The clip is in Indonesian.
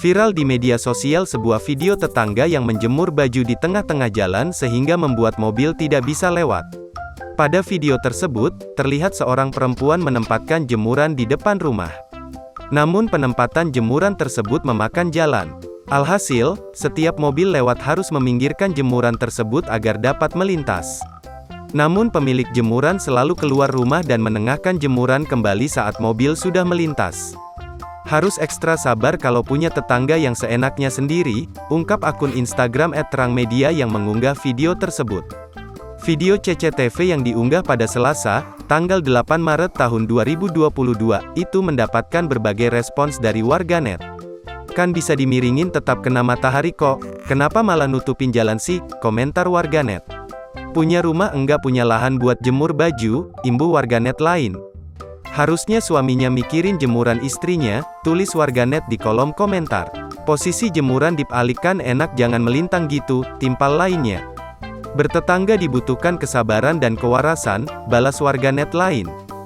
Viral di media sosial sebuah video tetangga yang menjemur baju di tengah-tengah jalan sehingga membuat mobil tidak bisa lewat. Pada video tersebut, terlihat seorang perempuan menempatkan jemuran di depan rumah. Namun penempatan jemuran tersebut memakan jalan. Alhasil, setiap mobil lewat harus meminggirkan jemuran tersebut agar dapat melintas. Namun pemilik jemuran selalu keluar rumah dan menengahkan jemuran kembali saat mobil sudah melintas. Harus ekstra sabar kalau punya tetangga yang seenaknya sendiri, ungkap akun Instagram @terangmedia yang mengunggah video tersebut. Video CCTV yang diunggah pada Selasa, tanggal 8 Maret tahun 2022, itu mendapatkan berbagai respons dari warganet. "Kan bisa dimiringin tetap kena matahari kok, kenapa malah nutupin jalan sih?" komentar warganet. "Punya rumah enggak punya lahan buat jemur baju," imbu warganet lain. "Harusnya suaminya mikirin jemuran istrinya," tulis warganet di kolom komentar. "Posisi jemuran dipalihkan enak jangan melintang gitu," timpal lainnya. "Bertetangga dibutuhkan kesabaran dan kewarasan," balas warganet lain.